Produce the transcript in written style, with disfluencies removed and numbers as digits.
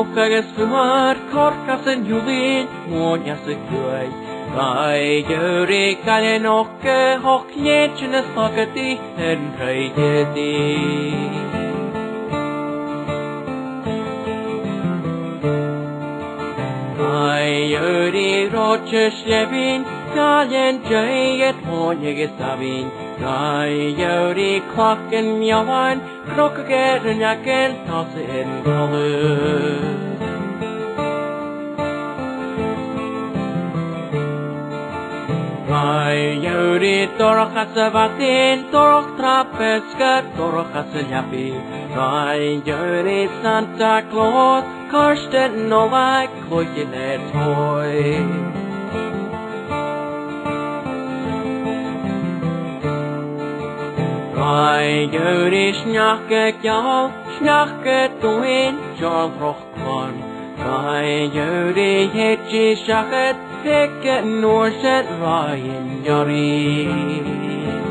agus fuar corcas yn hiwlin mwnias y gwy. Rai gyri galen o'ch hoch liet yn ysgogadi yn rhai gydi. Rai roches levin galen jayet mwniag ysafin. Rai clock yn miawan croc ag yn iagen tos yn golwg. Rai dorach as y fatin, dorach trapesgad, dorach as y llapi. Rai Santa Claus, Karsten Novak, cloikin e toy. Rai snacke gjal, snacke tuin, John Rochkon. Rai hedgi shachet, Hekke Norset Ryan Yari.